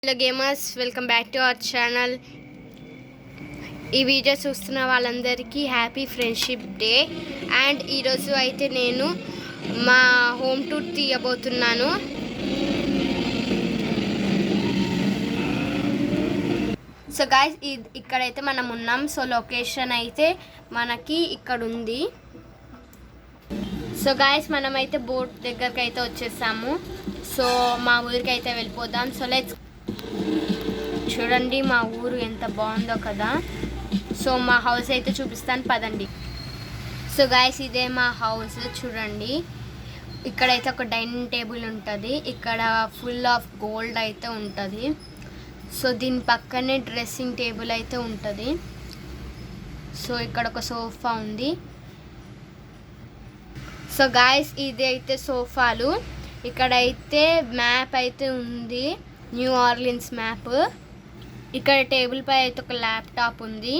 Hello gamers, welcome back to our channel. ఈ video చూస్తున్న వాళ్ళందరికీ హ్యాపీ ఫ్రెండ్షిప్ డే. అండ్ ఈరోజు అయితే నేను మా హోమ్ టూర్ తీయబోతున్నాను. సో గాయ్స్, ఇక్కడైతే మనం ఉన్నాం. సో లొకేషన్ అయితే మనకి ఇక్కడ ఉంది. సో గాయ్స్, మనమైతే బోట్ దగ్గరికి అయితే వచ్చేసాము. సో మా ఊరికి అయితే వెళ్ళిపోదాం. సో లెట్స్ చూడండి మా ఊరు ఎంత బాగుందో కదా. సో మా హౌస్ అయితే చూపిస్తాను, పదండి. సో గాయస్, ఇదే మా హౌస్. చూడండి, ఇక్కడైతే ఒక డైనింగ్ టేబుల్ ఉంటుంది. ఇక్కడ ఫుల్ ఆఫ్ గోల్డ్ అయితే ఉంటుంది. సో దీని పక్కనే డ్రెస్సింగ్ టేబుల్ అయితే ఉంటుంది. సో ఇక్కడ ఒక సోఫా ఉంది. సో గాయస్, ఇది అయితే సోఫాలు. ఇక్కడైతే మ్యాప్ అయితే ఉంది, న్యూ ఆర్లిన్స్ మ్యాప్. ఇక్కడ టేబుల్ పై అయితే ఒక ల్యాప్టాప్ ఉంది.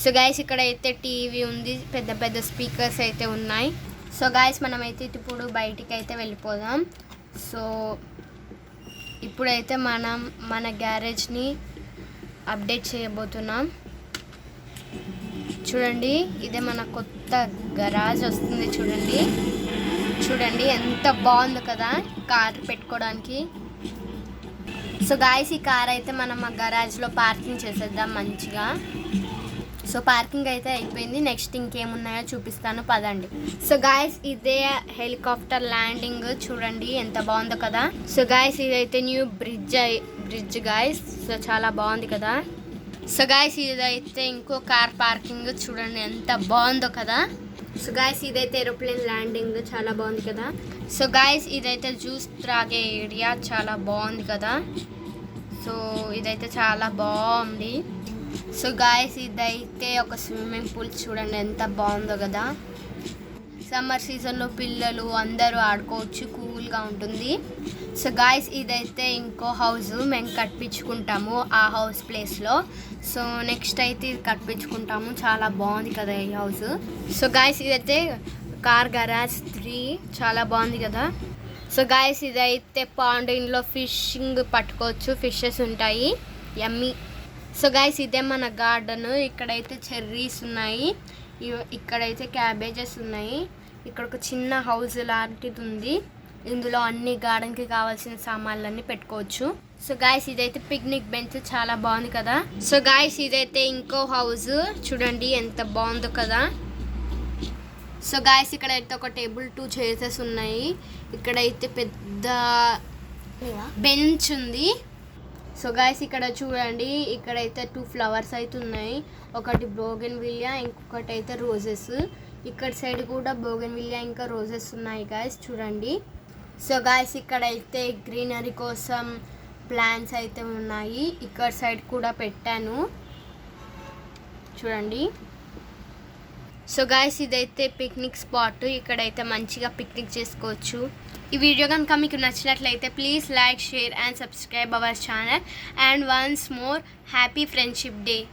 సో గాయస్, ఇక్కడైతే టీవీ ఉంది, పెద్ద పెద్ద స్పీకర్స్ అయితే ఉన్నాయి. సో గాయస్, మనమైతే ఇప్పుడు బయటికి అయితే వెళ్ళిపోదాం. సో ఇప్పుడైతే మనం మన గ్యారేజ్ని అప్డేట్ చేయబోతున్నాం. చూడండి, ఇదే మన కొత్త గరాజ్ వస్తుంది. చూడండి ఎంత బాగుంది కదా కార్ పెట్టుకోవడానికి. సో గాయస్, ఈ కార్ అయితే మనం మా గరాజ్లో పార్కింగ్ చేసేద్దాం మంచిగా. సో పార్కింగ్ అయితే అయిపోయింది. నెక్స్ట్ ఇంకేమున్నాయో చూపిస్తాను, పదండి. సో గాయస్, ఇదే హెలికాప్టర్ ల్యాండింగ్. చూడండి ఎంత బాగుందో కదా. సో గాయస్, ఇదైతే న్యూ బ్రిడ్జ్ గాయస్. సో చాలా బాగుంది కదా. సో గాయస్, ఇదైతే ఇంకో కార్ పార్కింగ్. చూడండి ఎంత బాగుందో కదా. సో గాయస్, ఇదైతే ఏరోప్లేన్ ల్యాండింగ్. చాలా బాగుంది కదా. సో గాయస్, ఇదైతే జ్యూస్ త్రాగే ఏరియా. చాలా బాగుంది కదా. సో ఇదైతే చాలా బాగుంది. సో గాయస్, ఇదైతే ఒక స్విమ్మింగ్ పూల్. చూడండి ఎంత బాగుందో కదా. సమ్మర్ సీజన్లో పిల్లలు అందరూ ఆడుకోవచ్చు, కూల్గా ఉంటుంది. సో గాయస్, ఇదైతే ఇంకో హౌస్ మేము కట్టించుకుంటాము ఆ హౌస్ ప్లేస్లో. సో నెక్స్ట్ అయితే ఇది కట్టించుకుంటాము. చాలా బాగుంది కదా ఈ హౌస్. సో గాయస్, ఇదైతే కార్ గరాజ్ 3. చాలా బాగుంది కదా. సో గాయస్, ఇదైతే పాండ్. ఇంట్లో ఫిషింగ్ పట్టుకోవచ్చు, ఫిషెస్ ఉంటాయి, యమ్మీ. సో గాయస్, ఇదే మన గార్డెన్. ఇక్కడైతే చెర్రీస్ ఉన్నాయి, ఇక్కడైతే క్యాబేజెస్ ఉన్నాయి. ఇక్కడ ఒక చిన్న హౌస్ లాంటిది ఉంది. ఇందులో అన్ని గార్డెన్కి కావాల్సిన సామాన్లన్నీ పెట్టుకోవచ్చు. సో గాయస్, ఇదైతే పిక్నిక్ బెంచ్. చాలా బాగుంది కదా. సో గాయస్, ఇదైతే ఇంకో హౌస్. చూడండి ఎంత బాగుందో కదా. సో గాయస్, ఇక్కడైతే ఒక టేబుల్, 2 చైర్స్ ఉన్నాయి. ఇక్కడైతే పెద్ద బెంచ్ ఉంది. సో గాయస్, ఇక్కడ చూడండి, ఇక్కడైతే 2 ఫ్లవర్స్ అయితే ఉన్నాయి. ఒకటి బోగన్ విలియా, ఇంకొకటి అయితే రోజెస్. ఇక్కడ సైడ్ కూడా బోగన్ విలియా ఇంకా రోజెస్ ఉన్నాయి గాయస్. చూడండి. సో గాయస్, ఇక్కడైతే గ్రీనరీ కోసం ప్లాంట్స్ అయితే ఉన్నాయి. ఇక్కడ సైడ్ కూడా పెట్టాను, చూడండి. సో గాయస్, ఇదైతే పిక్నిక్ స్పాట్. ఇక్కడైతే మంచిగా పిక్నిక్ చేసుకోవచ్చు. ఈ వీడియో కనుక మీకు నచ్చినట్లయితే please like, share and subscribe our channel. And once more happy friendship day.